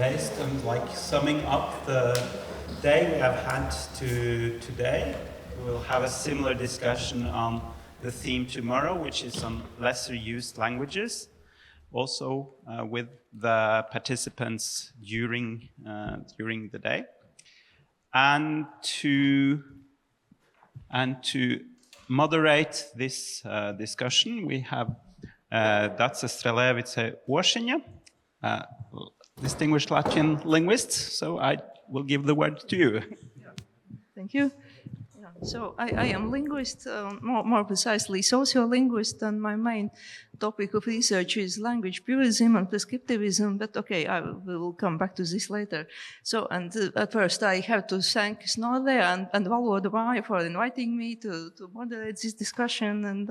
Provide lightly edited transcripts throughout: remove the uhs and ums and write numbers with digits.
based on like summing up the day we have had today. We will have a similar discussion on the theme tomorrow, which is on lesser used languages, also with the participants during the day. And to moderate this discussion, we have Dace Strelevice-Ošiņa, distinguished Latvian linguist. So I will give the word to you. Thank you. So I am linguist, more precisely sociolinguist, and my main topic of research is language purism and prescriptivism, but okay, we will come back to this later. So, and at first I have to thank Snorre and Valoda Māja for inviting me to moderate this discussion, and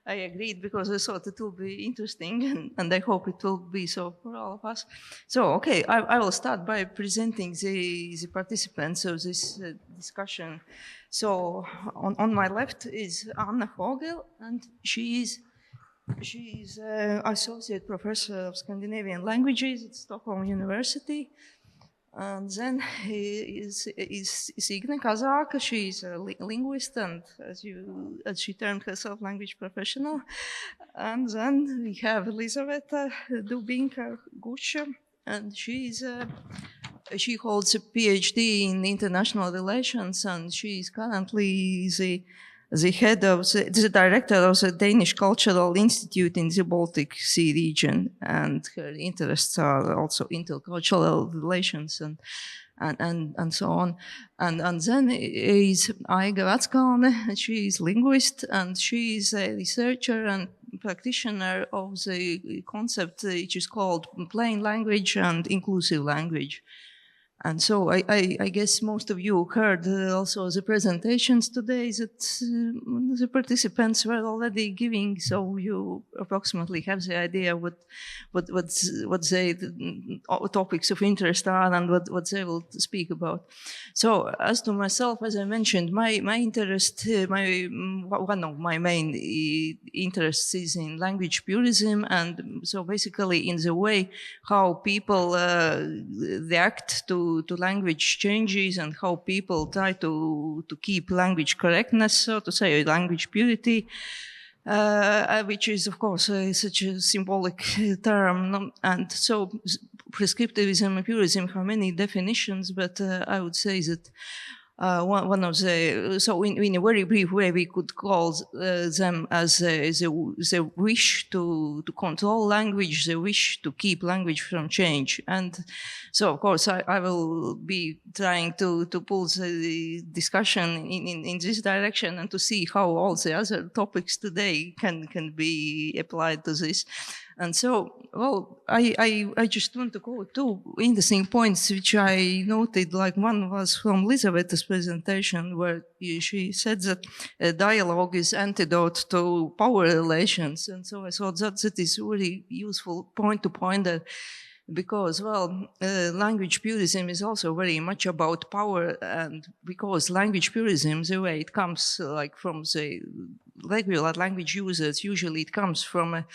I agreed because I thought it will be interesting, and I hope it will be so for all of us. So, okay, I will start by presenting the participants of this discussion. So on my left is Anna Vogel, and she is associate professor of Scandinavian languages at Stockholm University. And then is Signe Kazaka. She is a linguist, and as she termed herself, language professional. And then we have Elizaveta Dubinka-Guša, and she holds a PhD in international relations, and she is currently the head of the director of the Danish Cultural Institute in the Baltic Sea region, and her interests are also intercultural relations and so on. And then is Aiga Veckalne. She is linguist, and she is a researcher and practitioner of the concept which is called plain language and inclusive language. And so I guess most of you heard also the presentations today that the participants were already giving, so you approximately have the idea what the topics of interest are and what they will speak about. So as to myself, as I mentioned, my interest, one of my main interests is in language purism, and so basically in the way how people react to language changes and how people try to keep language correctness, so to say, language purity, which is, of course, such a symbolic term. And so prescriptivism and purism have many definitions, but I would say that one of the, so in a very brief way, we could call them as the wish to control language, the wish to keep language from change. And so, of course, I will be trying to pull the discussion in this direction and to see how all the other topics today can be applied to this. And so, well, I just want to go two interesting points which I noted. Like one was from Elizaveta's presentation, where she said that dialogue is antidote to power relations. And so I thought that is a very useful point to point at, because, well, language purism is also very much about power, and because language purism, the way it comes like from the regular language users, usually it comes from a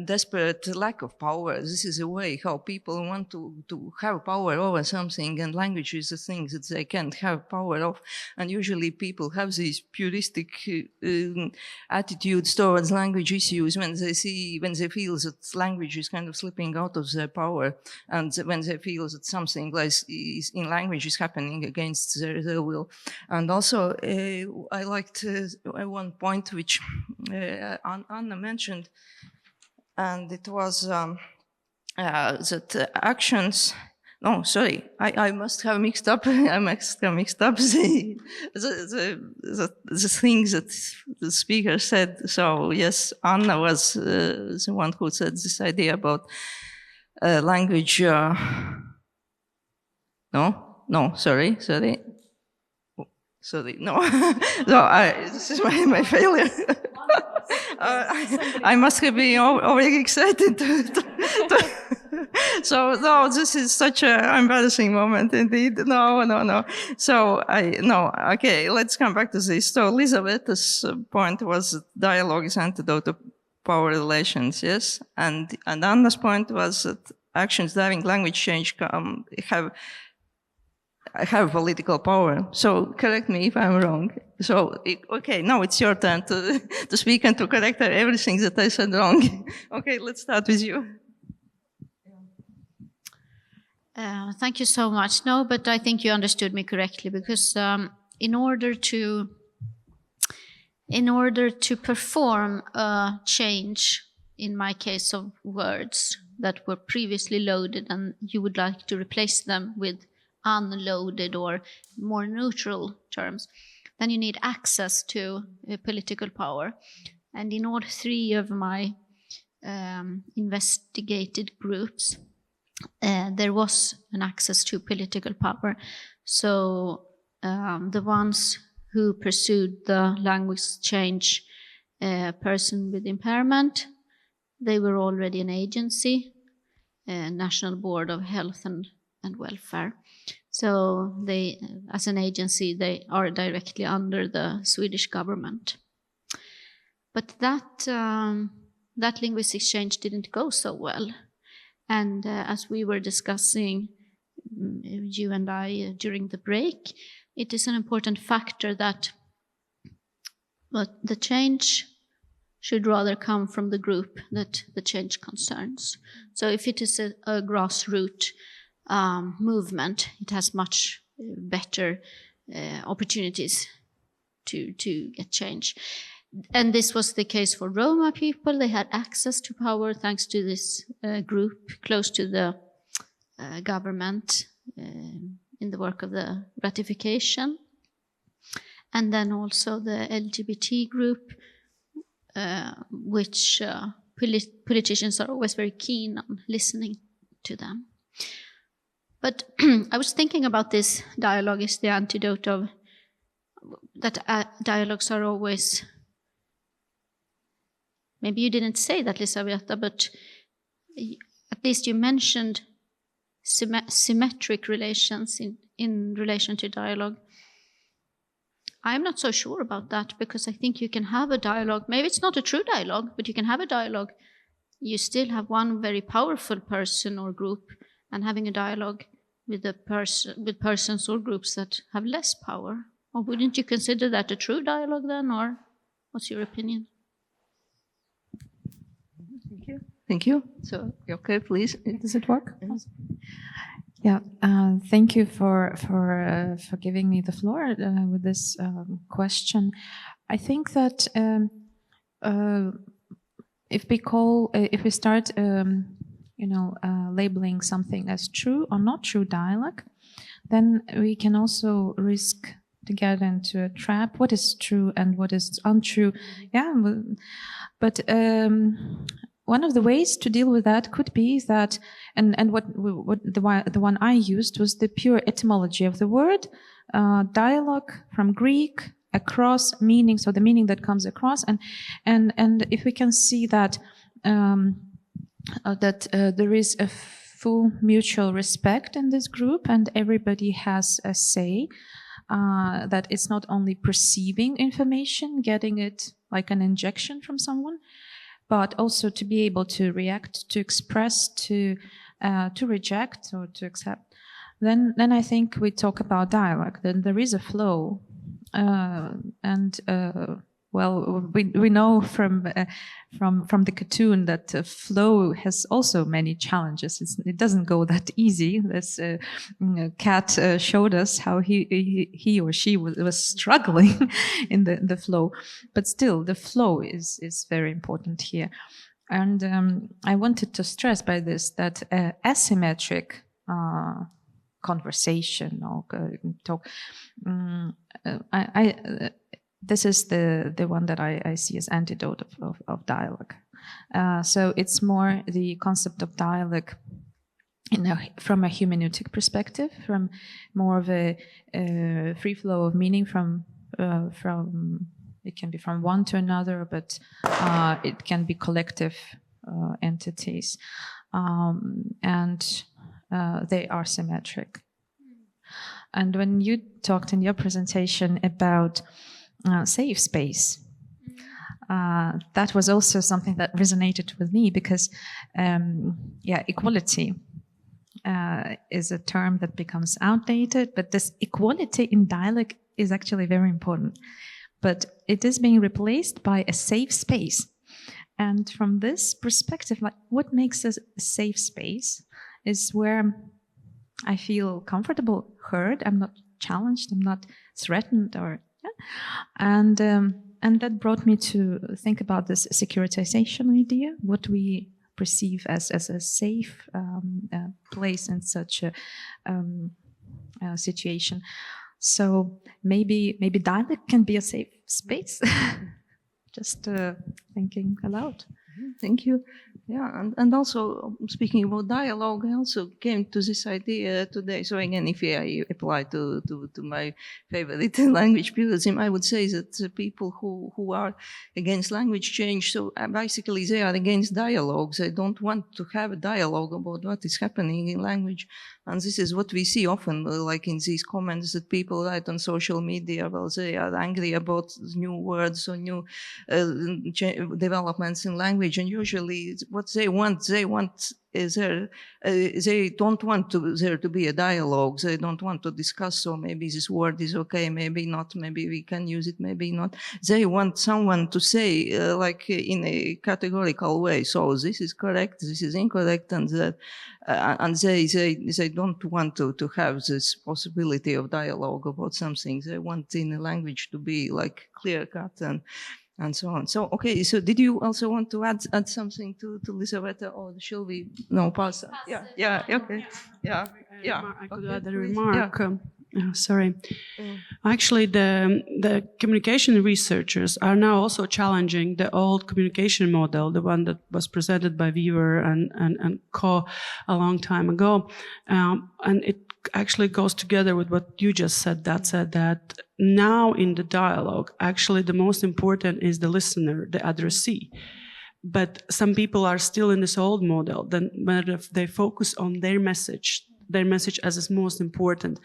desperate lack of power. This is a way how people want to have power over something, and language is the thing that they can't have power of. And usually people have these puristic attitudes towards language issues when they feel that language is kind of slipping out of their power, and when they feel that something like in language is happening against their will. And also, I liked one point which Anna mentioned, and it was that actions. No, sorry, I must have mixed up. I must have mixed up the things that the speaker said. So yes, Anna was the one who said this idea about language. No, sorry. Sorry, no. This is my failure. I must have been already excited so no, this is such an embarrassing moment indeed. No. So okay, let's come back to this. So Elizaveta's point was that dialogue is antidote to power relations, yes? And Anna's point was that actions driving language change have political power. So correct me if I'm wrong. So, okay, now it's your turn to speak and to correct everything that I said wrong. Okay, let's start with you. Thank you so much. No, but I think you understood me correctly, because in order to perform a change, in my case of words that were previously loaded and you would like to replace them with unloaded or more neutral terms, then you need access to political power. And in all three of my investigated groups, there was an access to political power. So the ones who pursued the language change person with impairment, they were already an agency, National Board of Health and Welfare. So they, as an agency, they are directly under the Swedish government. But that linguistic exchange didn't go so well. And as we were discussing, you and I, during the break, it is an important factor that the change should rather come from the group that the change concerns. So if it is a grassroots movement, it has much better opportunities to get change. And this was the case for Roma people. They had access to power thanks to this group close to the government in the work of the ratification. And then also the LGBT group, which politicians are always very keen on listening to them. But I was thinking about this dialogue is the antidote of that dialogues are always, maybe you didn't say that, Lisaveta, but at least you mentioned symmetric relations in relation to dialogue. I'm not so sure about that, because I think you can have a dialogue. Maybe it's not a true dialogue, but you can have a dialogue. You still have one very powerful person or group, and having a dialogue with with persons or groups that have less power. Or wouldn't you consider that a true dialogue then, or what's your opinion? Thank you. Thank you. So, okay, please. Does it work? Yeah. Thank you for giving me the floor with this question. I think that if we start, labeling something as true or not true dialogue, then we can also risk to get into a trap. What is true and what is untrue? Yeah, but one of the ways to deal with that could be that, and what the one I used was the pure etymology of the word, dialogue from Greek, across, meaning, so the meaning that comes across, and if we can see that there is a full mutual respect in this group, and everybody has a say, that it's not only perceiving information, getting it like an injection from someone, but also to be able to react, to express, to reject or to accept. Then I think we talk about dialogue. Then there is a flow, well, we know from the cartoon that flow has also many challenges. It doesn't go that easy. This cat showed us how he or she was struggling in the flow, but still the flow is very important here. And I wanted to stress by this that asymmetric conversation or talk. This is the one that I see as antidote of dialogue. So it's more the concept of dialogue from a hermeneutic perspective, from more of a free flow of meaning from it can be from one to another, but it can be collective entities, and they are symmetric. And when you talked in your presentation about safe space, that was also something that resonated with me because, equality is a term that becomes outdated, but this equality in dialogue is actually very important. But it is being replaced by a safe space. And from this perspective, like what makes us a safe space is where I feel comfortable, heard, I'm not challenged, I'm not threatened, and that brought me to think about this securitization idea, what we perceive as a safe place in such a situation. So maybe dialogue can be a safe space. Just thinking aloud. Thank you. Yeah, and also speaking about dialogue, I also came to this idea today. So again, if I apply to my favorite language pluralism, I would say that the people who are against language change, so basically they are against dialogue. They don't want to have a dialogue about what is happening in language. And this is what we see often, like in these comments that people write on social media. Well, they are angry about new words or new developments in language. And usually what they want is they don't want there to be a dialogue. They don't want to discuss, so maybe this word is okay, maybe not, maybe we can use it, maybe not. They want someone to say, like in a categorical way, so this is correct, this is incorrect, and that, and they don't want to have this possibility of dialogue about something. They want in a language to be like clear cut and so on. So, okay, so did you also want to add something to Lisaveta, or shall we pass? Yeah, okay. Yeah. I could okay, add a please. remark. Yeah. Sorry. Actually, the communication researchers are now also challenging the old communication model, the one that was presented by Weaver and Co. a long time ago. And it actually goes together with what you just said, that now in the dialogue, actually the most important is the listener, the addressee. But some people are still in this old model, then they focus on their message as is most important,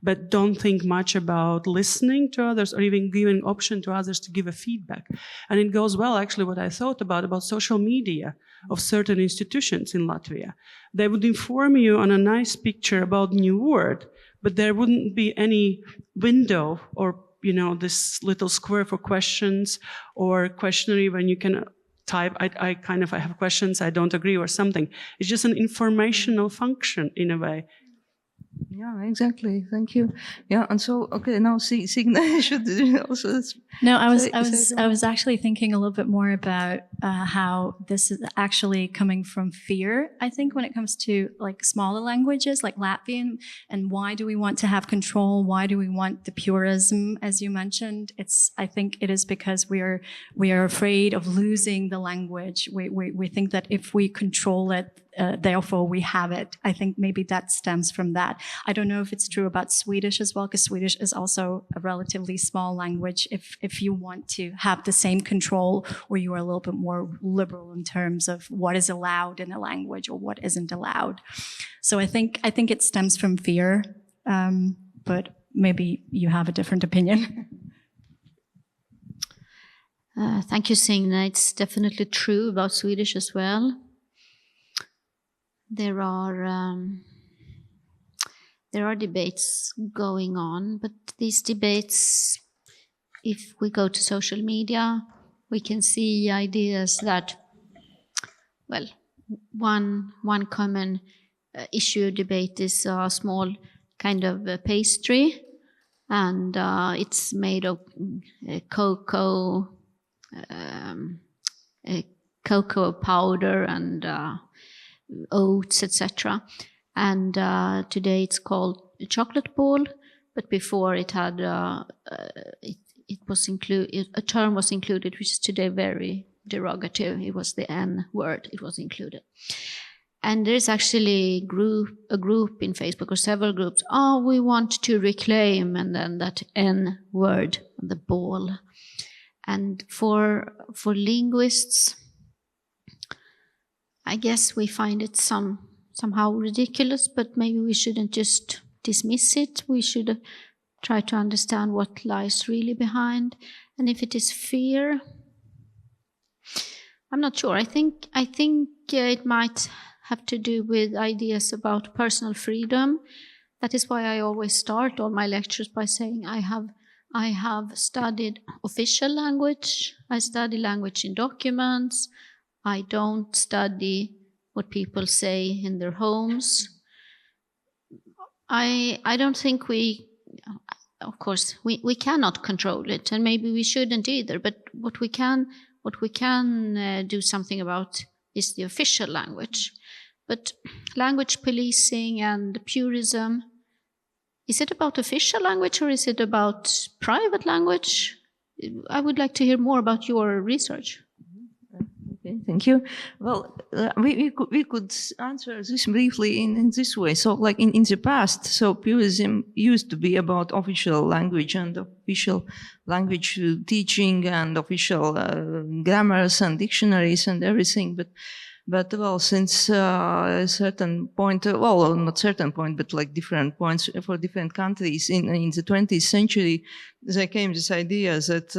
but don't think much about listening to others or even giving option to others to give a feedback. And it goes well, actually, what I thought about social media of certain institutions in Latvia. They would inform you on a nice picture about new word, but there wouldn't be any window or, this little square for questions or questionnaire when you can type, I have questions, I don't agree or something. It's just an informational function in a way. Yeah, exactly. Thank you. Yeah, and so okay, now Signe should also. No, I was actually thinking a little bit more about how this is actually coming from fear. I think when it comes to like smaller languages like Latvian, and why do we want to have control? Why do we want the purism, as you mentioned? I think it is because we are afraid of losing the language. We think that if we control it, therefore we have it. I think maybe that stems from that. I don't know if it's true about Swedish as well, because Swedish is also a relatively small language. If you want to have the same control, or you are a little bit more liberal in terms of what is allowed in a language or what isn't allowed. So I think it stems from fear, but maybe you have a different opinion. Thank you, Signe. It's definitely true about Swedish as well. There are debates going on, but these debates, if we go to social media, we can see ideas that, well, one common issue debate is a small kind of pastry, and it's made of cocoa powder and oats, etc. And today it's called a chocolate ball, but before it had it was included. A term was included, which is today very derogative. It was the N word. It was included, and there's actually a group in Facebook, or several groups. Oh, we want to reclaim, and then that N word, the ball. And for linguists, I guess we find it somehow ridiculous, but maybe we shouldn't just dismiss it. We should try to understand what lies really behind. And if it is fear, I'm not sure. I think it might have to do with ideas about personal freedom. That is why I always start all my lectures by saying I have studied official language. I study language in documents. I don't study what people say in their homes. I don't think of course, we cannot control it, and maybe we shouldn't either. But what we can do something about is the official language. But language policing and purism, is it about official language or is it about private language? I would like to hear more about your research. Okay, thank you. Well, we could answer this briefly in this way. So, like in the past, so purism used to be about official language and official language teaching and official grammars and dictionaries and everything. But well, since a certain point, well, not certain point, but like different points for different countries in the 20th century, there came this idea that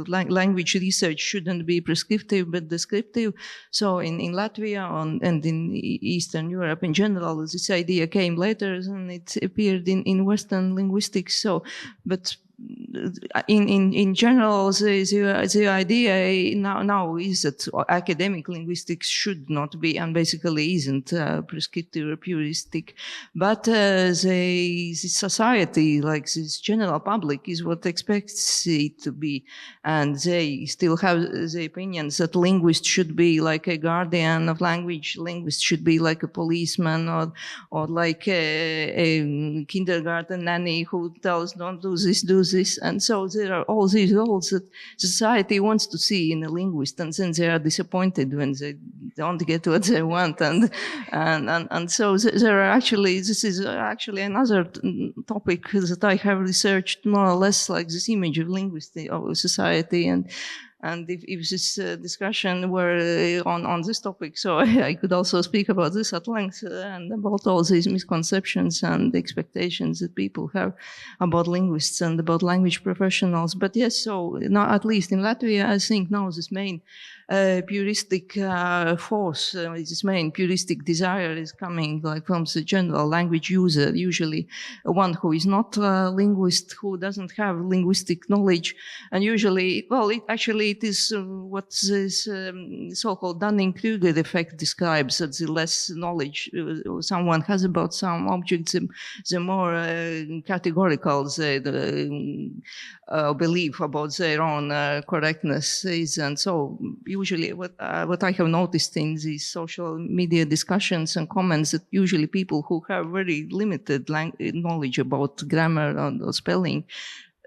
language research shouldn't be prescriptive but descriptive. So in Latvia and in Eastern Europe in general, this idea came later and it appeared in Western linguistics. So, but in general, the idea now is that academic linguistics should not be, and basically isn't prescriptive or puristic, but the society, like this general public, is what expects it to be, and they still have the opinions that linguists should be like a guardian of language, linguists should be like a policeman or like a kindergarten nanny who tells don't do this, do this. And so there are all these roles that society wants to see in a linguist, and then they are disappointed when they don't get what they want. And so there are actually, this is actually another topic that I have researched more or less, like this image of linguistics of society. And if this discussion were on this topic, so I could also speak about this at length and about all these misconceptions and expectations that people have about linguists and about language professionals. But yes, so now at least in Latvia, I think now this main puristic force, this main puristic desire is coming like from the general language user, usually one who is not a linguist, who doesn't have linguistic knowledge, and usually, well, it is what this so-called Dunning-Kruger effect describes, that the less knowledge someone has about some objects, the more categorical the belief about their own correctness is. And so usually what I have noticed in these social media discussions and comments, that usually people who have very limited knowledge about grammar or spelling,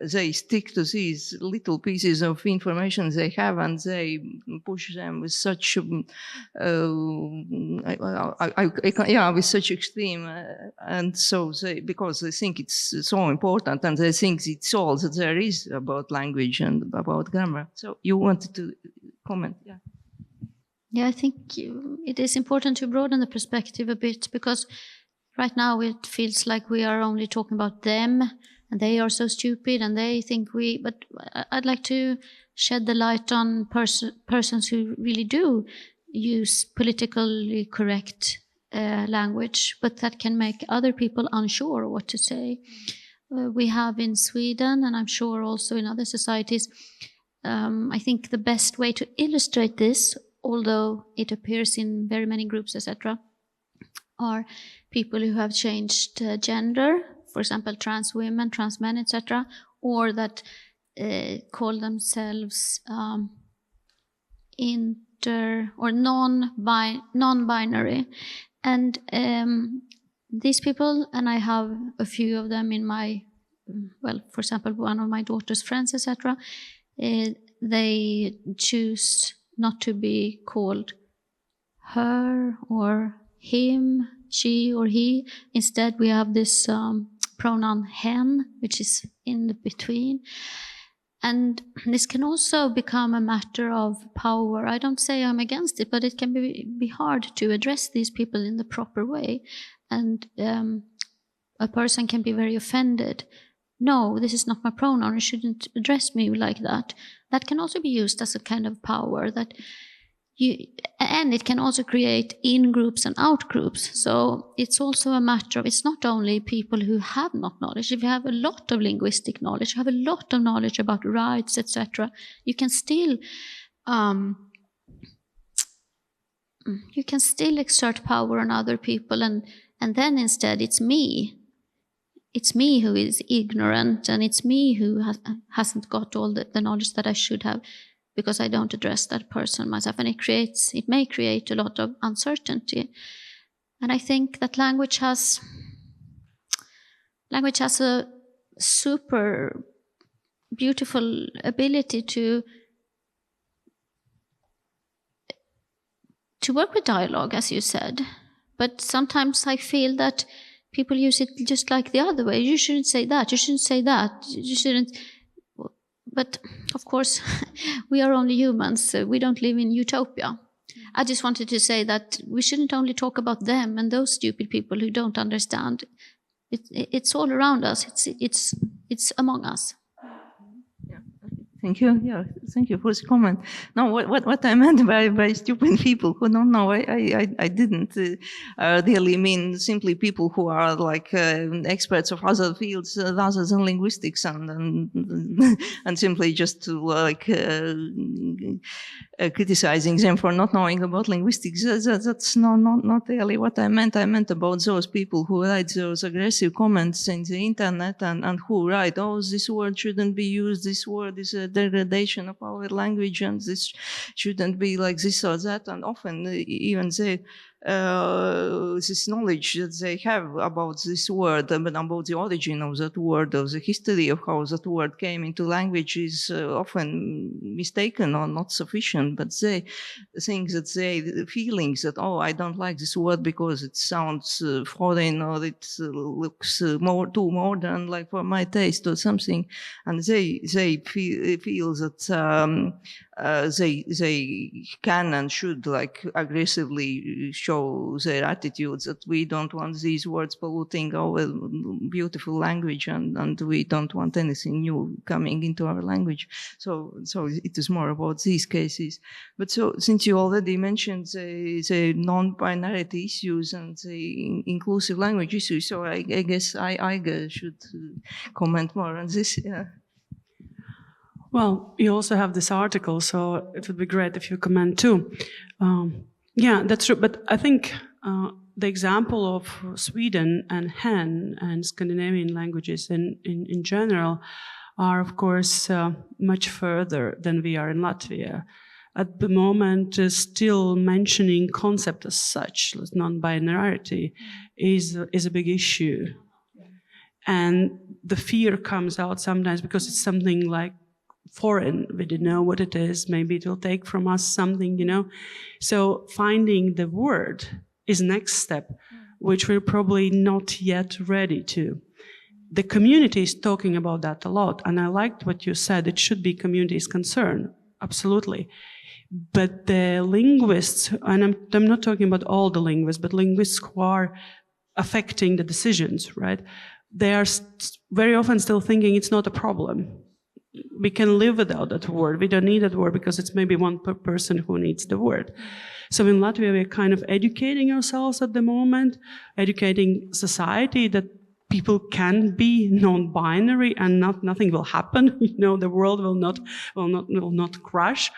they stick to these little pieces of information they have, and they push them with such, with such extreme, and so because they think it's so important, and they think it's all that there is about language and about grammar. So you wanted to comment? Yeah. Yeah, I think it is important to broaden the perspective a bit, because right now it feels like we are only talking about them, and they are so stupid, and they think but I'd like to shed the light on persons who really do use politically correct language, but that can make other people unsure what to say. We have in Sweden, and I'm sure also in other societies, I think the best way to illustrate this, although it appears in very many groups, etc., are people who have changed gender, for example, trans women, trans men, etc., or that call themselves inter or non-binary. And these people, and I have a few of them in my, well, for example, one of my daughter's friends, etc., they choose not to be called her or him, she or he. Instead, we have this pronoun hen, which is in the between. And this can also become a matter of power. I don't say I'm against it, but it can be hard to address these people in the proper way. And a person can be very offended. No, this is not my pronoun. You shouldn't address me like that. That can also be used as a kind of power, that and it can also create in-groups and out-groups. So it's also a matter of, it's not only people who have not knowledge. If you have a lot of linguistic knowledge, you have a lot of knowledge about rights, etc., you can still exert power on other people, and then instead it's me who is ignorant, and it's me who hasn't got all the knowledge that I should have, because I don't address that person myself, and it may create a lot of uncertainty. And I think that language has a super beautiful ability to work with dialogue, as you said. But sometimes I feel that people use it just like the other way. You shouldn't say that, you shouldn't say that, you shouldn't. But of course, we are only humans, so we don't live in utopia. I just wanted to say that we shouldn't only talk about them and those stupid people who don't understand. It's all around us, it's among us. Thank you. Yeah, thank you for this comment. No, what I meant by stupid people who don't know, I didn't really mean simply people who are like experts of other fields other than linguistics, and simply just to like criticizing them for not knowing about linguistics. That's not really what I meant. I meant about those people who write those aggressive comments in the internet and who write, oh, this word shouldn't be used, this word is a degradation of our language, and this shouldn't be like this or that. And often even they this knowledge that they have about this word, but about the origin of that word, of the history of how that word came into language, is often mistaken or not sufficient. But they think that the feelings that, oh, I don't like this word because it sounds foreign, or it looks too modern, like for my taste or something, and they feel that they can and should like aggressively show their attitudes that we don't want these words polluting our beautiful language, and we don't want anything new coming into our language. So it is more about these cases. But so since you already mentioned the non-binarity issues and the inclusive language issues, so I guess I should comment more on this. Yeah. Well, you also have this article, so it would be great if you comment too. Yeah, that's true. But I think the example of Sweden and Hen and Scandinavian languages in general are, of course, much further than we are in Latvia. At the moment, still mentioning concept as such, non-binarity, is a big issue. And the fear comes out sometimes because it's something like foreign. We don't know what it is. Maybe it will take from us something, So finding the word is next step, which we're probably not yet ready to. The community is talking about that a lot, and I liked what you said. It should be community's concern, absolutely. But the linguists, and I'm not talking about all the linguists, but linguists who are affecting the decisions, right? They are very often still thinking it's not a problem. We can live without that word. We don't need that word because it's maybe one person who needs the word. So in Latvia, we're kind of educating ourselves at the moment, educating society that people can be non-binary and nothing will happen. The world will not crash.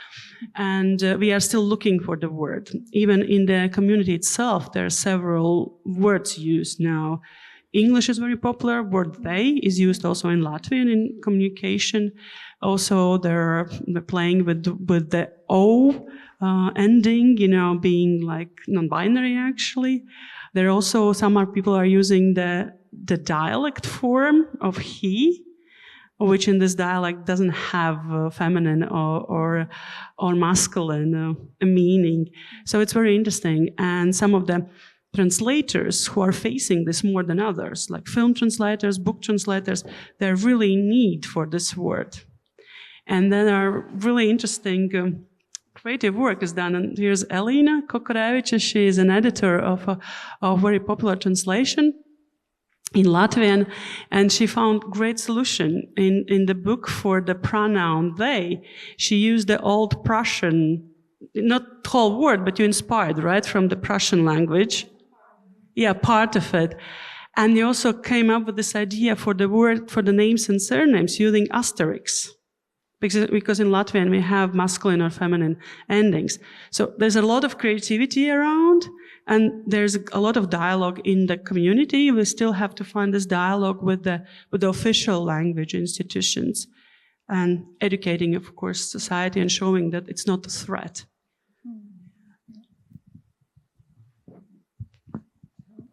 And we are still looking for the word. Even in the community itself, there are several words used now. English is very popular. Word they is used also in Latvian in communication. Also, they're playing with the O ending, being like non-binary actually. There are also people are using the dialect form of he, which in this dialect doesn't have feminine or masculine meaning. So it's very interesting. And some of the translators who are facing this more than others, like film translators, book translators, they're really in need for this word. And then our really interesting creative work is done. And here's Elina Kokorevica. She is an editor of a very popular translation in Latvian, and she found great solution in the book for the pronoun they. She used the old Prussian not whole word, but you inspired, right, from the Prussian language. Yeah, part of it. And you also came up with this idea for the word, for the names and surnames using asterisks. Because in Latvian we have masculine or feminine endings. So there's a lot of creativity around, and there's a lot of dialogue in the community. We still have to find this dialogue with the official language institutions, and educating, of course, society and showing that it's not a threat.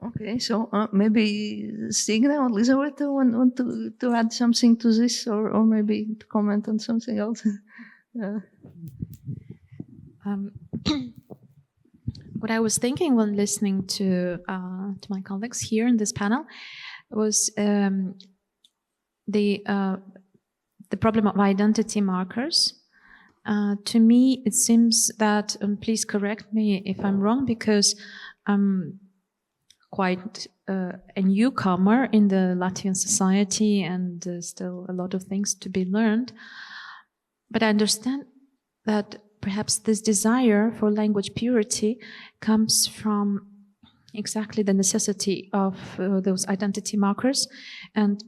Okay, so maybe Signe or Elizabeth want to add something to this, or maybe to comment on something else. What I was thinking when listening to my colleagues here in this panel was the problem of identity markers. To me, it seems that, please correct me if I'm wrong, because I'm quite a newcomer in the Latvian society, and still a lot of things to be learned. But I understand that perhaps this desire for language purity comes from exactly the necessity of those identity markers. And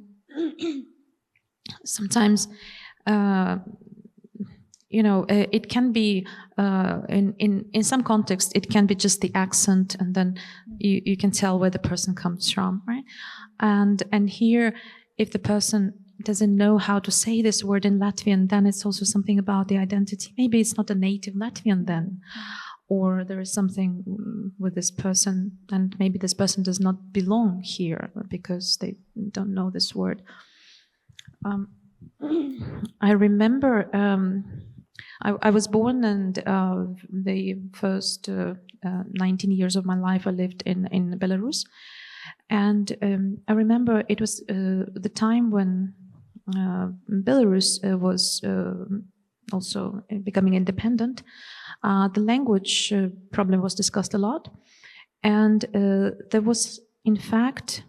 sometimes, it can be, in some context, it can be just the accent, and then you can tell where the person comes from, right? And here, if the person doesn't know how to say this word in Latvian, then it's also something about the identity. Maybe it's not a native Latvian then, or there is something with this person, and maybe this person does not belong here because they don't know this word. I remember I was born, and the first 19 years of my life I lived in Belarus. And I remember it was the time when Belarus was also becoming independent. The language problem was discussed a lot. And there was, in fact,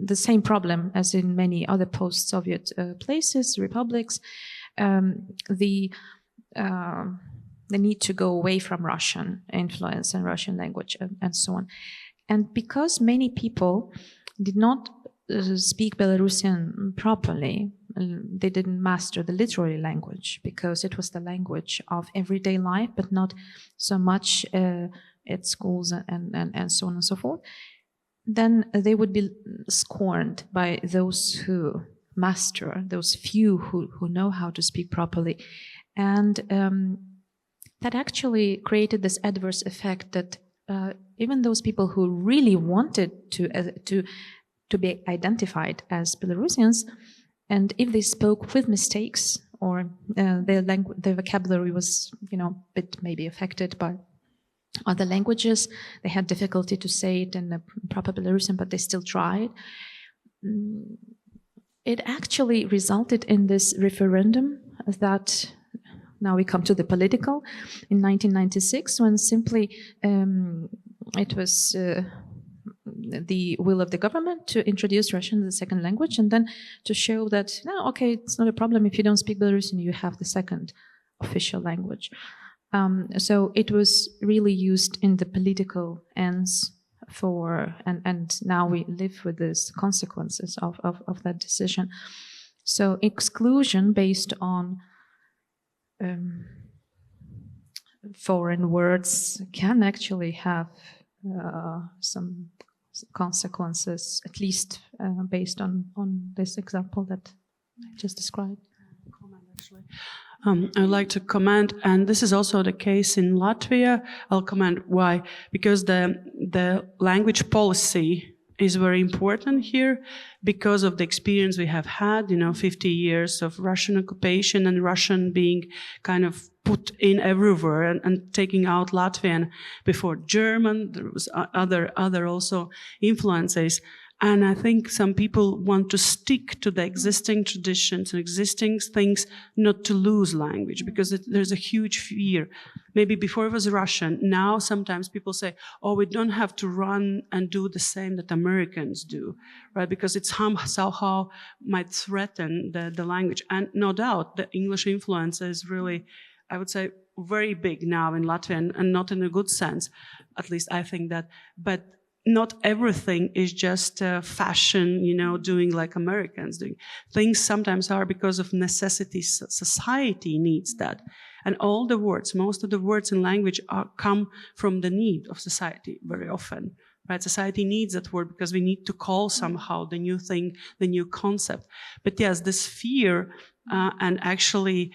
the same problem as in many other post-Soviet places, republics, the need to go away from Russian influence and Russian language and so on. And because many people did not speak Belarusian properly, they didn't master the literary language because it was the language of everyday life, but not so much at schools and so on and so forth. Then they would be scorned by those who master, those few who know how to speak properly. And that actually created this adverse effect that even those people who really wanted to be identified as Belarusians, and if they spoke with mistakes or their vocabulary was, a bit maybe affected by other languages, they had difficulty to say it in a proper Belarusian, but they still tried. It actually resulted in this referendum that now we come to the political in 1996, when simply it was the will of the government to introduce Russian as a second language, and then to show that, no, okay, it's not a problem if you don't speak Belarusian, you have the second official language. So it was really used in the political ends and now we live with these consequences of that decision. So exclusion based on foreign words can actually have some consequences, at least based on this example that I just described. I'd like to comment, and this is also the case in Latvia. I'll comment why. Because the language policy is very important here because of the experience we have had, 50 years of Russian occupation and Russian being kind of put in everywhere and taking out Latvian before German. There was other also influences. And I think some people want to stick to the existing traditions and existing things, not to lose language, because there's a huge fear. Maybe before it was Russian, now sometimes people say, oh, we don't have to run and do the same that Americans do, right? Because it's somehow might threaten the language. And no doubt, the English influence is really I would say, very big now in Latvia, and not in a good sense. At least I think that. But not everything is just fashion, doing like Americans doing. Things sometimes are because of necessity. Society needs that. And all the words, most of the words in language come from the need of society very often. Right? Society needs that word because we need to call somehow the new thing, the new concept. But yes, this fear and actually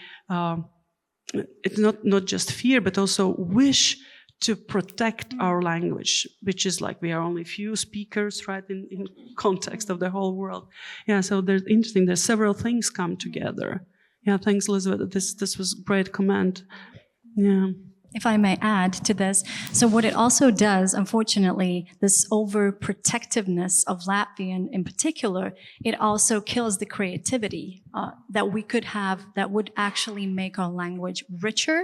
it's not just fear, but also wish to protect our language, which is like we are only few speakers, right, in context of the whole world. Yeah, so there's interesting. There's several things come together. Yeah, thanks, Elizabeth. This was great comment. Yeah. If I may add to this, so what it also does, unfortunately, this overprotectiveness of Latvian in particular, it also kills the creativity that we could have that would actually make our language richer.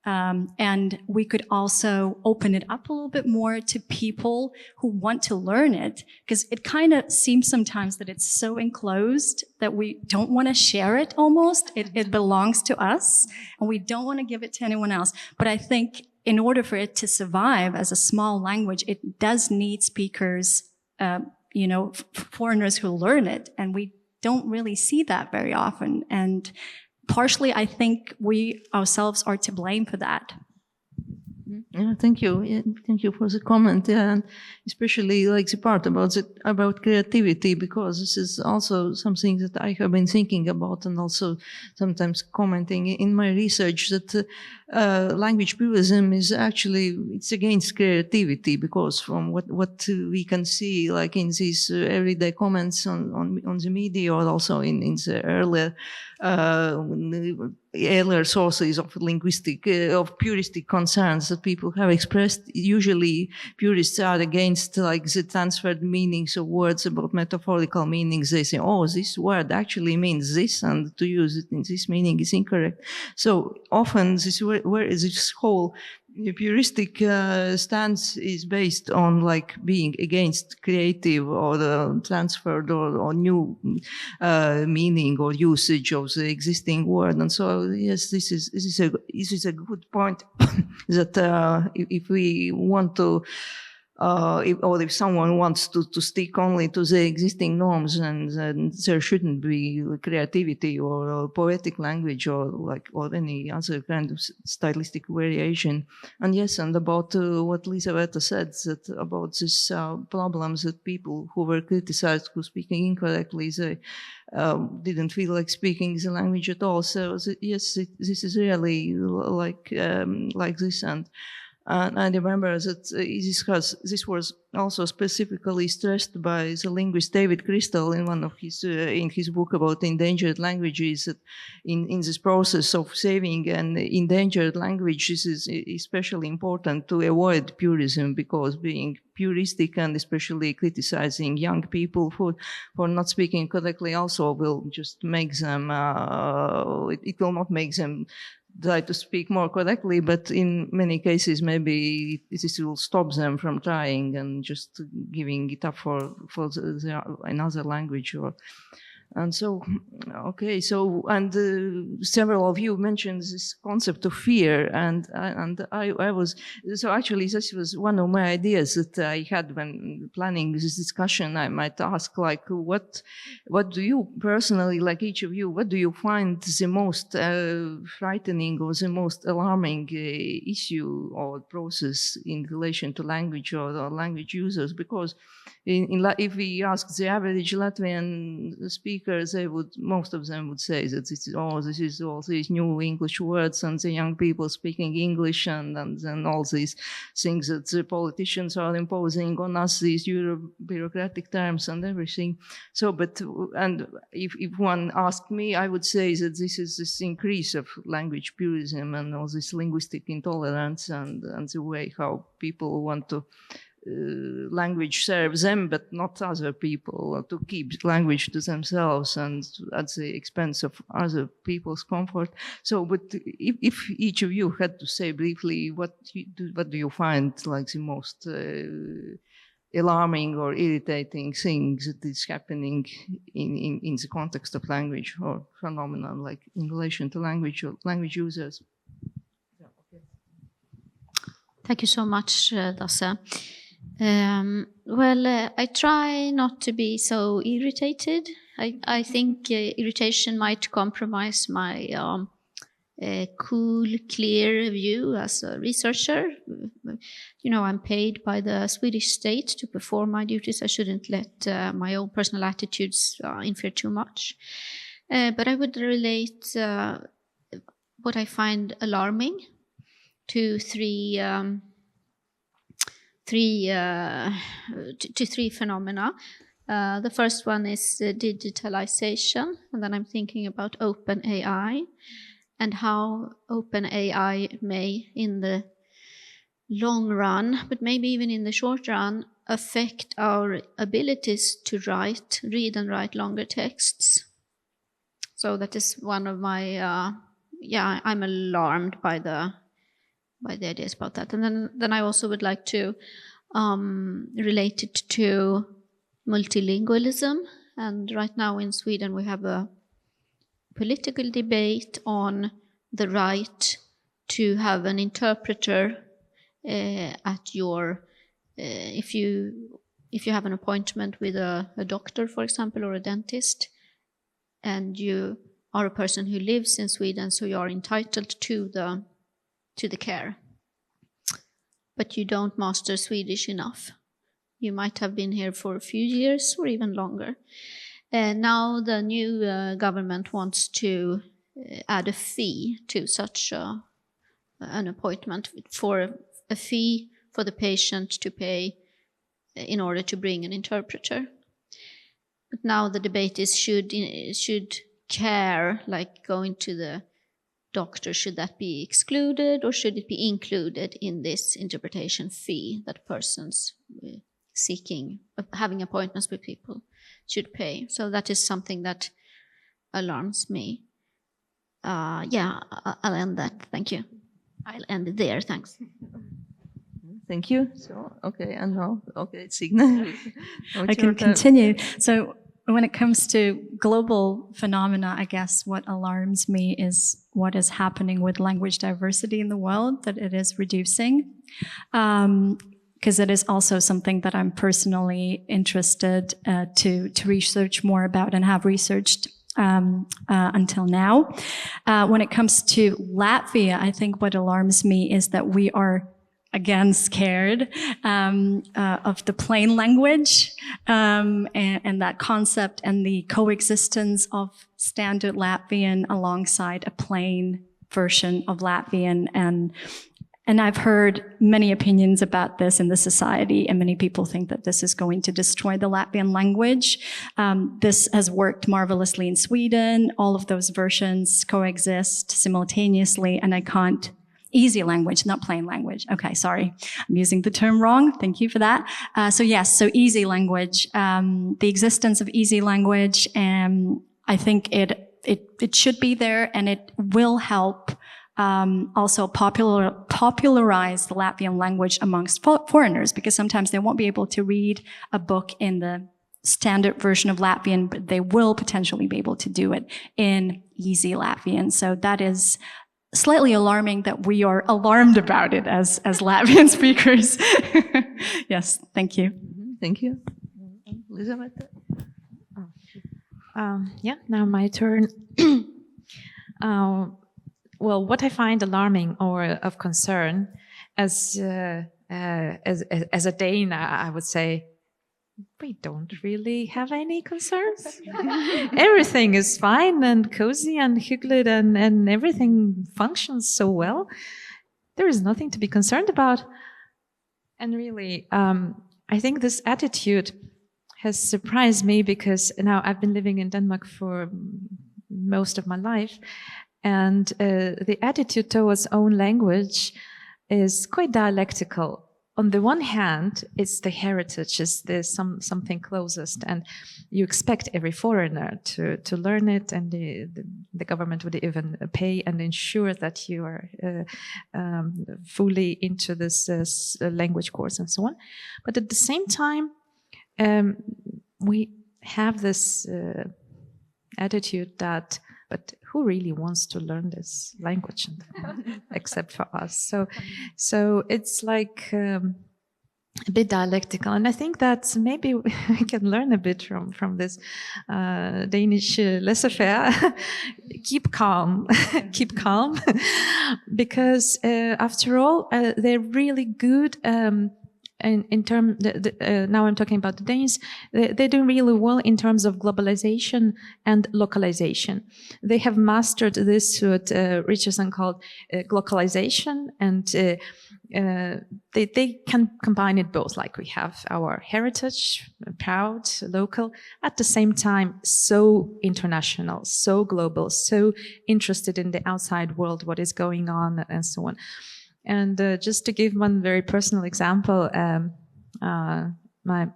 And we could also open it up a little bit more to people who want to learn it, because it kind of seems sometimes that it's so enclosed that we don't want to share it almost. It belongs to us, and we don't want to give it to anyone else. But I think in order for it to survive as a small language, it does need speakers, foreigners who learn it, and we don't really see that very often. And partially, I think we ourselves are to blame for that. Yeah, thank you. Yeah, thank you for the comment. Yeah, and especially like the part about creativity, because this is also something that I have been thinking about, and also sometimes commenting in my research that language purism is actually it's against creativity, because from what we can see, like in these everyday comments on the media, or also in the earlier sources of linguistic, of puristic concerns that people have expressed. Usually purists are against like the transferred meanings of words, about metaphorical meanings. They say, oh, this word actually means this, and to use it in this meaning is incorrect. So often this whole puristic stance is based on like being against creative or transferred or new meaning or usage of the existing word. And so yes, this is a good point that if we want to if someone wants to stick only to the existing norms, then there shouldn't be creativity or poetic language or any other kind of stylistic variation. And yes, and about what Elisabetta said, that about this problems that people who were criticized who speaking incorrectly, they didn't feel like speaking the language at all. So yes, this is really like this. And I remember that this was also specifically stressed by the linguist David Crystal in one of his in his book about endangered languages. That in this process of saving an endangered language, this is especially important to avoid purism, because being puristic and especially criticizing young people for not speaking correctly also will just make them. It will not make them try to speak more correctly, but in many cases maybe this will stop them from trying and just giving it up for another language. And so, okay, so, and several of you mentioned this concept of fear, and I was, so actually this was one of my ideas that I had when planning this discussion. I might ask, like, what do you personally, like each of you, what do you find the most frightening or the most alarming issue or process in relation to language or language users? Because if we ask the average Latvian speakers, most of them would say that this is all these new English words and the young people speaking English and all these things that the politicians are imposing on us, these bureaucratic terms and everything. So, and if one asked me, I would say that this is this increase of language purism and all this linguistic intolerance and the way how people want to language serves them but not other people, or to keep language to themselves and at the expense of other people's comfort. So, but if each of you had to say briefly, what do you find like the most alarming or irritating things that is happening in the context of language or phenomenon, like in relation to language or language users? Thank you so much, Lasse. I try not to be so irritated. I think irritation might compromise my cool, clear view as a researcher. I'm paid by the Swedish state to perform my duties. I shouldn't let my own personal attitudes interfere too much. But I would relate what I find alarming to three phenomena. The first one is digitalization, and then I'm thinking about OpenAI and how OpenAI may, in the long run, but maybe even in the short run, affect our abilities to read and write longer texts. So that is one of my, I'm alarmed by the ideas about that. And then I also would like to relate it to multilingualism. And right now in Sweden, we have a political debate on the right to have an interpreter at your, if you have an appointment with a doctor, for example, or a dentist, and you are a person who lives in Sweden, so you are entitled to the care. But you don't master Swedish enough. You might have been here for a few years or even longer. Now the new government wants to add a fee to such an appointment, for a fee for the patient to pay in order to bring an interpreter. But now the debate is should care, like going to the doctor, should that be excluded or should it be included in this interpretation fee that persons having appointments with people should pay? So that is something that alarms me. I'll end that. Thank you. I'll end it there. Thanks. Thank you. So, okay, and now, okay, Signe. I can continue. So when it comes to global phenomena, I guess what alarms me is what is happening with language diversity in the world, that it is reducing. Because it is also something that I'm personally interested to research more about and have researched until now. When it comes to Latvia, I think what alarms me is that we are again scared of the plain language and that concept and the coexistence of standard Latvian alongside a plain version of Latvian. And I've heard many opinions about this in the society, and many people think that this is going to destroy the Latvian language. This has worked marvelously in Sweden. All of those versions coexist simultaneously, and I can't. Easy language, not plain language. Okay, sorry. I'm using the term wrong. Thank you for that. So easy language. The existence of easy language, I think it should be there, and it will help also popularize the Latvian language amongst foreigners, because sometimes they won't be able to read a book in the standard version of Latvian, but they will potentially be able to do it in easy Latvian. So that is slightly alarming that we are alarmed about it as Latvian speakers. Yes, thank you. Thank you. Elizabeth? Now my turn. Well, what I find alarming or of concern as a Dane, I would say, we don't really have any concerns. Everything is fine and cozy and hyggelig and everything functions so well. There is nothing to be concerned about. And really, I think this attitude has surprised me, because now I've been living in Denmark for most of my life. And the attitude towards own language is quite dialectical. On the one hand, it's the heritage, it's something closest, and you expect every foreigner to learn it, and the government would even pay and ensure that you are fully into this language course and so on. But at the same time, we have this attitude that, but who really wants to learn this language except for us? So it's like a bit dialectical, and I think that maybe we can learn a bit from this Danish laissez-faire. Keep calm, keep calm, because after all, they're really good. In terms, now I'm talking about the Danes, they're doing really well in terms of globalization and localization. They have mastered this, what Richardson called glocalization, and they can combine it both. Like we have our heritage, proud, local, at the same time so international, so global, so interested in the outside world, what is going on, and so on. And just to give one very personal example, my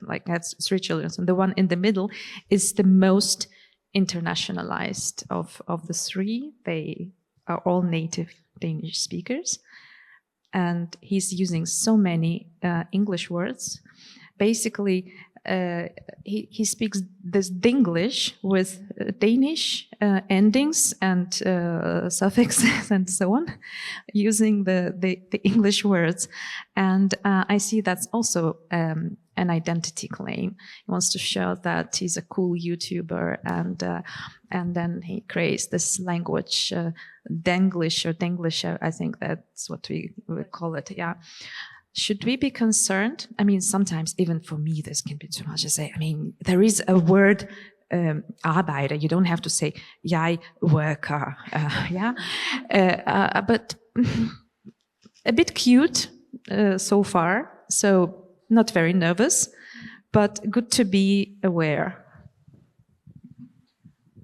like I have 3 children, and the one in the middle is the most internationalized of the 3. They are all native Danish speakers, and he's using so many English words. Basically, he speaks this Dinglish with Danish endings and suffixes and so on, using the English words. And I see that's also an identity claim. He wants to show that he's a cool YouTuber, and then he creates this language, Denglish or Denglish. I think that's what we call it. Yeah. Should we be concerned? I mean, sometimes even for me, this can be too much to say. I mean, there is a word, arbeider. You don't have to say, jeg worker. Yeah. But a bit cute so far. So not very nervous, but good to be aware.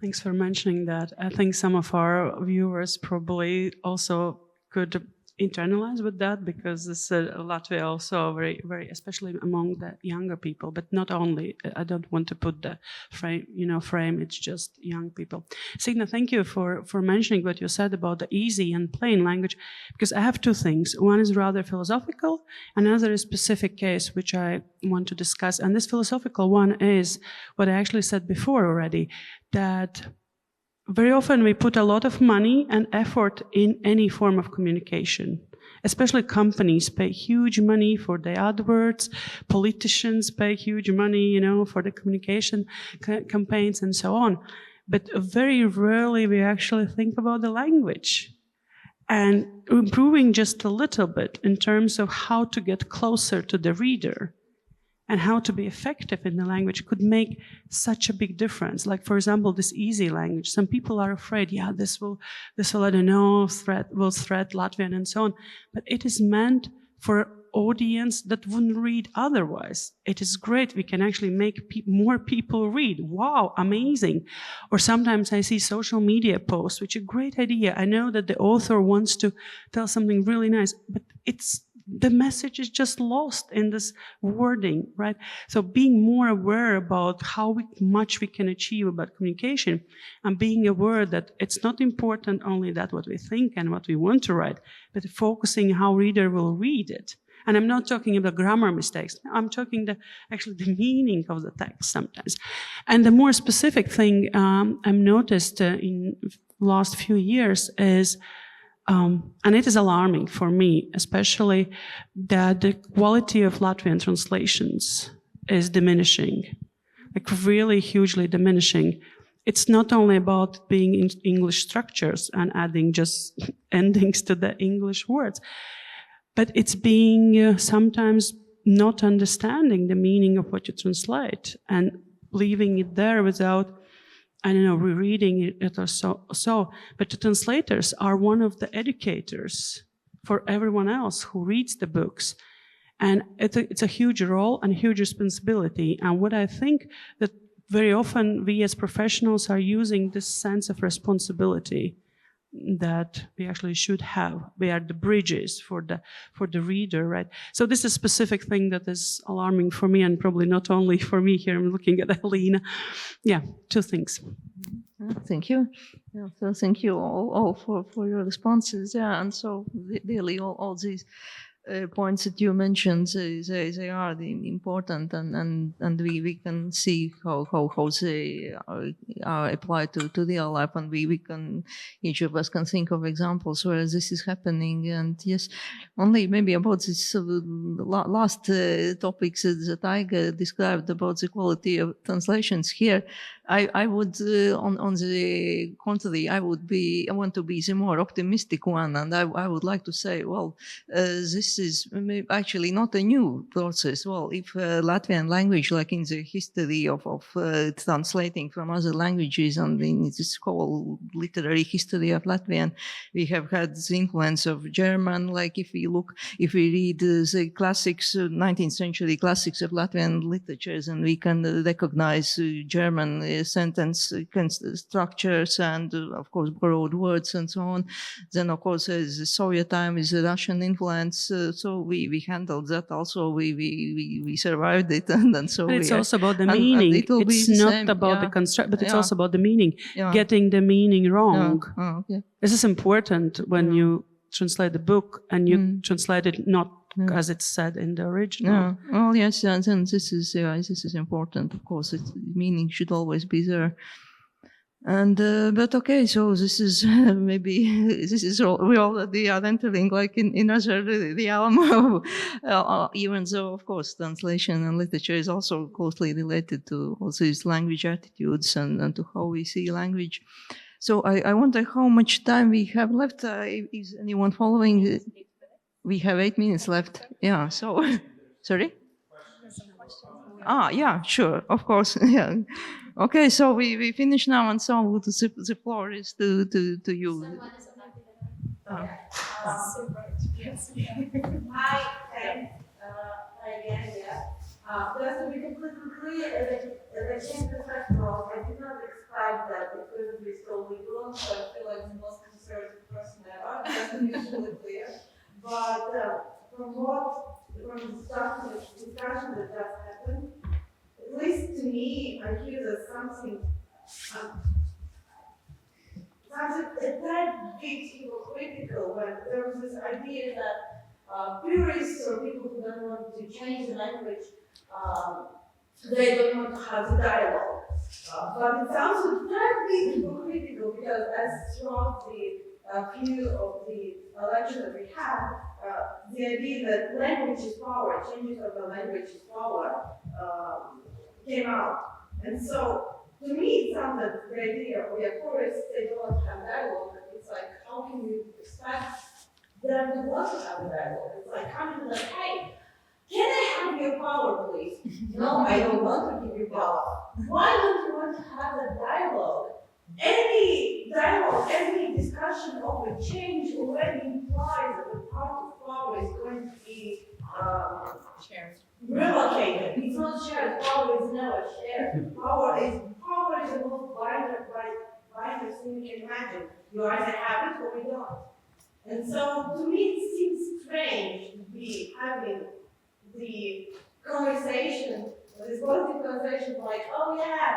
Thanks for mentioning that. I think some of our viewers probably also could internalize with that, because this Latvia also very, very, especially among the younger people, but not only. I don't want to put the frame. It's just young people. Signe, thank you for mentioning what you said about the easy and plain language, because I have 2 things. One is rather philosophical, another is specific case which I want to discuss. And this philosophical one is what I actually said before already, that very often we put a lot of money and effort in any form of communication. Especially companies pay huge money for the AdWords, politicians pay huge money, for the communication campaigns and so on. But very rarely we actually think about the language and improving just a little bit in terms of how to get closer to the reader and how to be effective in the language could make such a big difference. Like, for example, this easy language. Some people are afraid, this will, I don't know, will threat Latvian and so on. But it is meant for an audience that wouldn't read otherwise. It is great. We can actually make more people read. Wow, amazing. Or sometimes I see social media posts, which is a great idea. I know that the author wants to tell something really nice, but the message is just lost in this wording, right? So being more aware about how much we can achieve about communication, and being aware that it's not important only that what we think and what we want to write, but focusing how reader will read it. And I'm not talking about grammar mistakes. I'm talking actually the meaning of the text sometimes. And the more specific thing I've noticed in the last few years is, and it is alarming for me, especially that the quality of Latvian translations is diminishing, like really hugely diminishing. It's not only about being in English structures and adding just endings to the English words, but it's being sometimes not understanding the meaning of what you translate and leaving it there without, I don't know, rereading it or so. But the translators are one of the educators for everyone else who reads the books. And it's a huge role and huge responsibility. And what I think that very often we as professionals are using this sense of responsibility that we actually should have. We are the bridges for the reader, right? So this is a specific thing that is alarming for me, and probably not only for me here. I'm looking at Elina. Yeah, 2 things. Thank you. Yeah, so thank you all for your responses. Yeah, and so really all these points that you mentioned, they are important, and we can see how they are applied to real life, and we can, each of us can think of examples where this is happening. And yes, only maybe about this last topics that I described about the quality of translations here. I would, on the contrary, I want to be the more optimistic one, and I would like to say, well, this is actually not a new process. Well, if Latvian language, like in the history of translating from other languages and in this whole literary history of Latvian, we have had the influence of German. Like if we read the classics, 19th century classics of Latvian literatures, and we can recognize German sentence structures and of course borrowed words and so on. Then of course as the Soviet time is a Russian influence, so we handled that also. We survived it, and so And it's we also about the and meaning. it will be It's the not same, about the yeah. construct, but it's Yeah. also about the meaning. Yeah. Getting the meaning wrong. Oh, okay. This is important when you translate the book and you translate it not as it's said in the original. Yeah. Well, yes, and this is important. Of course, meaning should always be there. And but okay, so this is maybe this is all, we already are entering like in another realm. Even though, of course, translation and literature is also closely related to also these language attitudes and to how we see language. So I wonder how much time we have left. Is anyone following? We have 8 minutes left. Yeah. So, sorry. Yeah, sure, of course. Yeah. Okay, so we finish now, and so the floor is to you. Hi, thanks. Again, yeah. Just to be completely clear, as I came to festival, I did not expect that it could be so legal, so I feel like the most conservative person ever, just to be really clear. But from the discussion that just happened, at least to me, I hear that something a tad bit hypocritical when there was this idea that purists or people who don't want to change the language, they don't want to have the dialogue. But it sounds a tad bit hypocritical because as throughout the few of the lecture that we had, the idea that language is power, changes of the language is power, came out. And so, to me, it sounds like the idea of the purists, they don't want to have dialogue. It's like, how can you expect them to want to have a dialogue? It's like coming to like, hey, can I have your power, please? No, I don't want to give you power. Why don't you want to have a dialogue? Any dialogue, any discussion of a change already implies that the part of power is going to be shared. Relocated. It's not shared. Power is never shared. Power is the most binary thing you can imagine. You either have it or you don't. And so to me it seems strange to be having the conversation, this positive conversation like, oh yeah,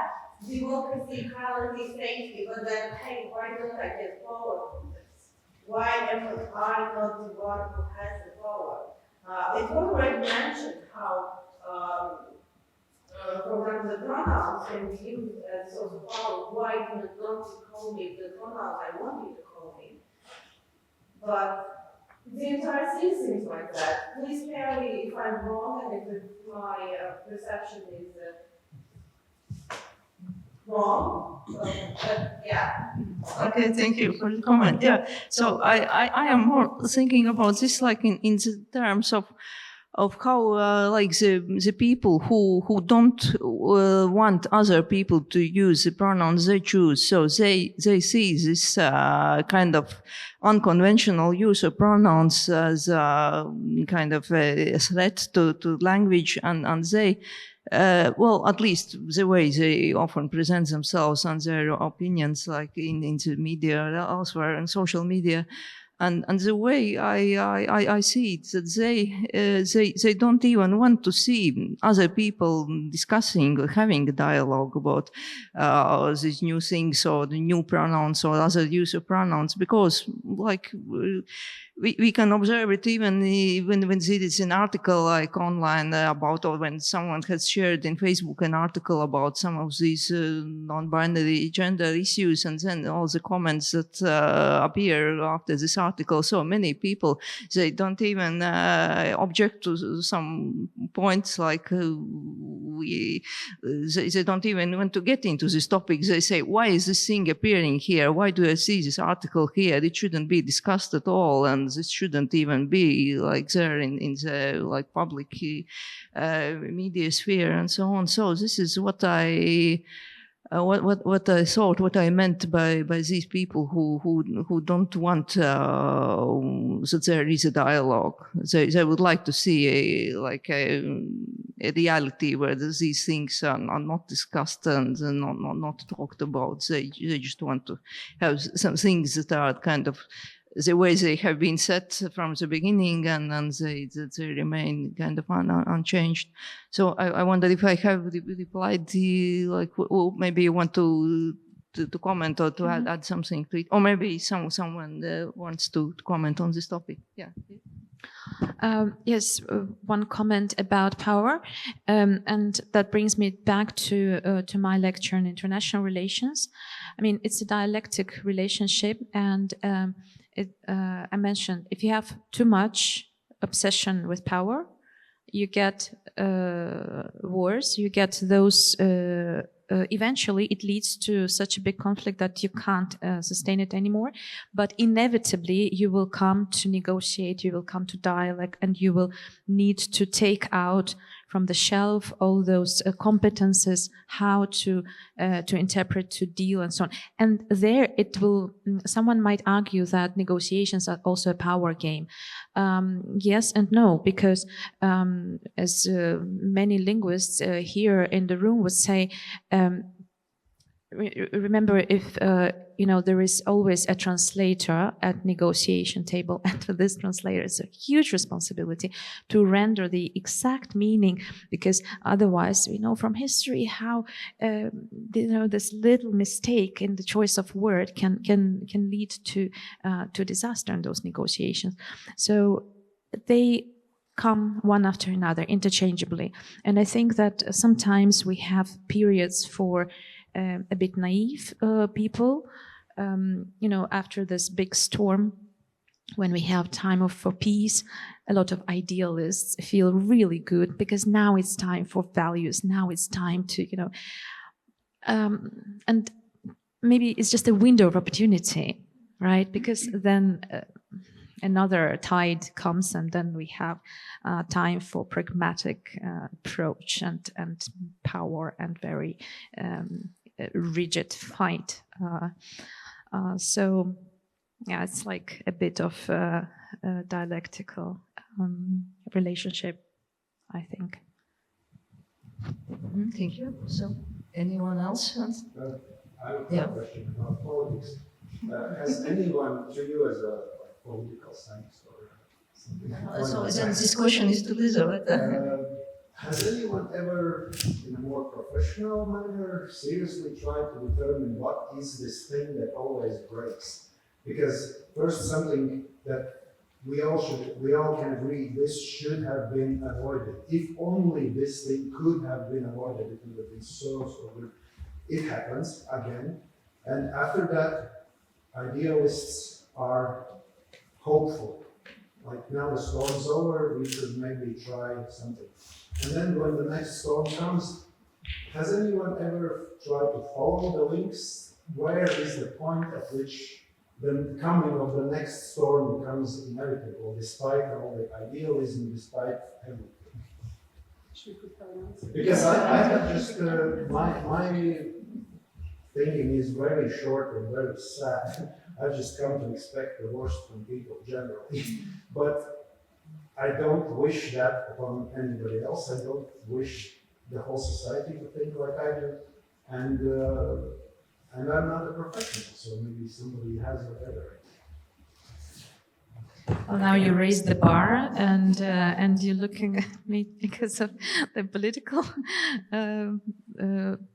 democracy, equality, safety, but then hey, why don't I get power from this? Why am I not the one who has the power? It was already mentioned how, for example, the pronouns can be used as source of power. Why don't you call me the pronouns I want you to call me? But the entire thing seems like that. Please tell me if I'm wrong and if my perception is wrong. But yeah. Okay, thank you for the comment. Yeah, so I am more thinking about this like in the terms of how like the people who don't want other people to use the pronouns they choose, so they see this kind of unconventional use of pronouns as kind of a threat to language, and they well, at least the way they often present themselves and their opinions, like in the media, elsewhere, in social media, and the way I see it, that they don't even want to see other people discussing or having a dialogue about these new things or the new pronouns or other use of pronouns, because like we can observe it even when there is an article like online about, or when someone has shared in Facebook an article about some of these non-binary gender issues, and then all the comments that appear after this article. So many people, they don't even object to some points, like they don't even want to get into this topic. They say, why is this thing appearing here? Why do I see this article here? It shouldn't be discussed at all, and this shouldn't even be like there in the like public media sphere and so on. So this is what I thought, what I meant by these people who don't want that there is a dialogue. They would like to see a reality where these things are not discussed and not talked about. They just want to have some things that are kind of the way they have been set from the beginning, and they remain kind of unchanged. So I wonder if I have replied maybe you want to comment or to add something to it, or maybe someone wants to comment on this topic. Yeah. Yes, one comment about power, and that brings me back to my lecture on international relations. I mean, it's a dialectic relationship, and I mentioned if you have too much obsession with power, you get wars, you get those. Eventually, it leads to such a big conflict that you can't sustain it anymore. But inevitably, you will come to negotiate, you will come to dialogue, and you will need to take out from the shelf all those competences, how to interpret, to deal, and so on. And there, it will. Someone might argue that negotiations are also a power game. Yes and no, because as many linguists here in the room would say. Remember, if there is always a translator at negotiation table, and for this translator, it's a huge responsibility to render the exact meaning, because otherwise, we know from history how this little mistake in the choice of word can lead to disaster in those negotiations. So they come one after another interchangeably, and I think that sometimes we have periods for a bit naive people, after this big storm, when we have time for peace, a lot of idealists feel really good because now it's time for values. Now it's time to, and maybe it's just a window of opportunity, right? Because then another tide comes, and then we have time for pragmatic approach and power and very rigid fight. So, yeah, it's like a bit of a dialectical relationship, I think. Thank you. So, anyone else wants? I have a question about politics. Has anyone, to you as a political scientist or something? So then this question is to Lisa. Has anyone ever, in a more professional manner, seriously tried to determine what is this thing that always breaks? Because first, something that we all can agree, this should have been avoided. If only this thing could have been avoided, it would have been so good. It happens again, and after that, idealists are hopeful. Like, now the storm's over, we should maybe try something. And then when the next storm comes, has anyone ever tried to follow the links? Where is the point at which the coming of the next storm becomes inevitable, despite all the idealism, despite everything? Because I have just, my thinking is very short and very sad. I've just come to expect the worst from people generally. But I don't wish that upon anybody else. I don't wish the whole society to think like I do. And I'm not a professional, so maybe somebody has a better. Well, now you raised the bar, and you're looking at me because of the political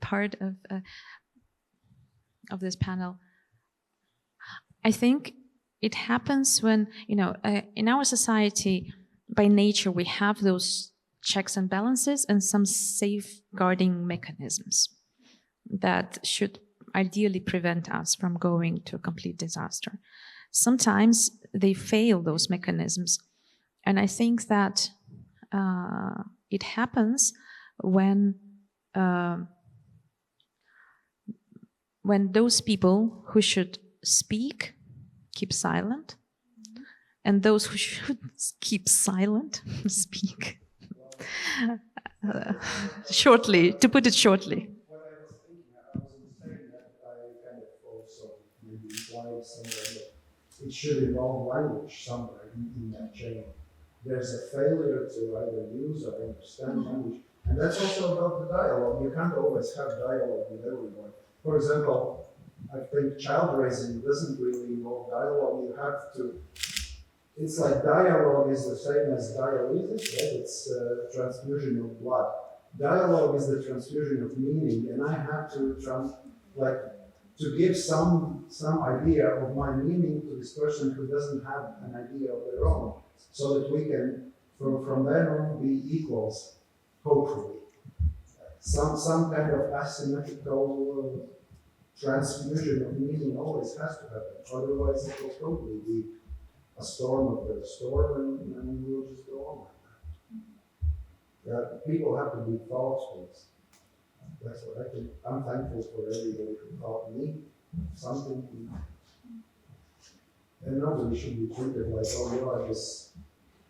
part of this panel. I think, it happens when, in our society, by nature, we have those checks and balances and some safeguarding mechanisms that should ideally prevent us from going to a complete disaster. Sometimes they fail, those mechanisms. And I think that it happens when those people who should speak keep silent, and those who should keep silent speak. Shortly, to put it shortly. What I was thinking, I wasn't saying that, I kind of also maybe implied somewhere that it should involve language somewhere in that chain. There's a failure to either use or understand language. And that's also about the dialogue. You can't always have dialogue with everyone. For example, I think child raising doesn't really involve dialogue. You have to, it's like dialogue is the same as dialysis, right? It's transfusion of blood. Dialogue is the transfusion of meaning, and I have to to give some idea of my meaning to this person who doesn't have an idea of their own, so that we can, from then on, be equals, hopefully. Some kind of asymmetrical transfusion of meaning always has to happen, otherwise it will totally be a storm after a storm, and we'll just go on like that. People have to be thoughtful. That's what I think. I'm thankful for everybody who taught me something. And nobody should be treated like, oh, you are this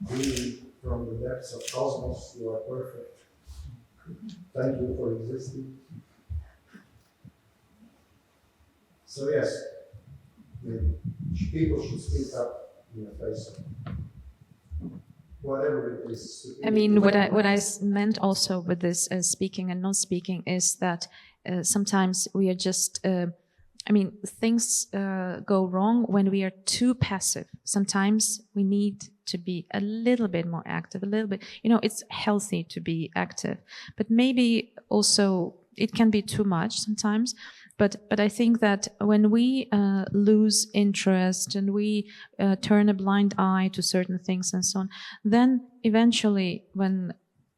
being from the depths of cosmos, you are perfect. Thank you for existing. So yes, maybe people should speak up in the face of whatever it is. I mean, what I meant also with this speaking and not speaking is that sometimes we are just, things go wrong when we are too passive. Sometimes we need to be a little bit more active, a little bit, it's healthy to be active, but maybe also it can be too much sometimes. But I think that when we lose interest and we turn a blind eye to certain things and so on, then eventually when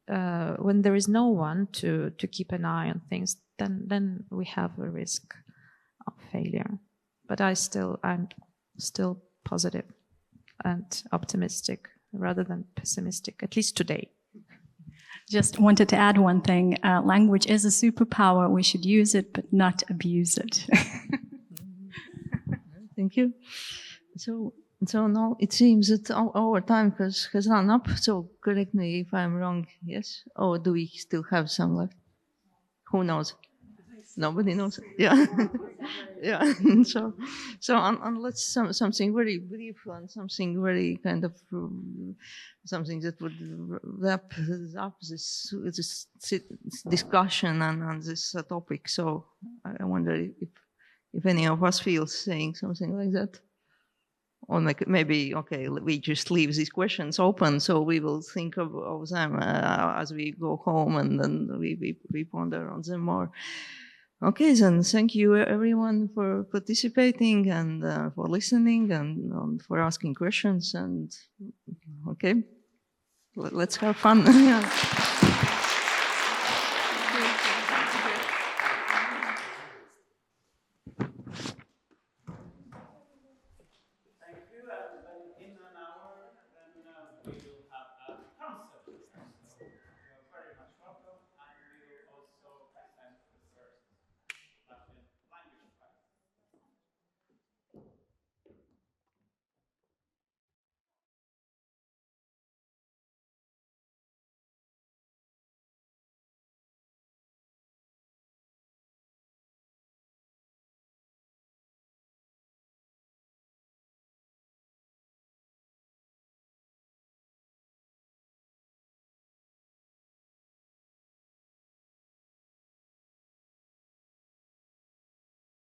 there is no one to keep an eye on things, then we have a risk of failure. But I'm still positive and optimistic rather than pessimistic, at least today. Just wanted to add one thing. Language is a superpower. We should use it, but not abuse it. Thank you. So now it seems that our time has run up. So correct me if I'm wrong. Yes? Or do we still have some left? Who knows? Nobody knows. Yeah. Yeah. So unless something very brief and something very kind of something that would wrap up this discussion and this topic. So I wonder if any of us feels saying something like that. Or maybe, okay, we just leave these questions open, so we will think of them as we go home, and then we ponder on them more. Okay, then thank you everyone for participating and for listening and for asking questions. And okay, let's have fun. Yeah.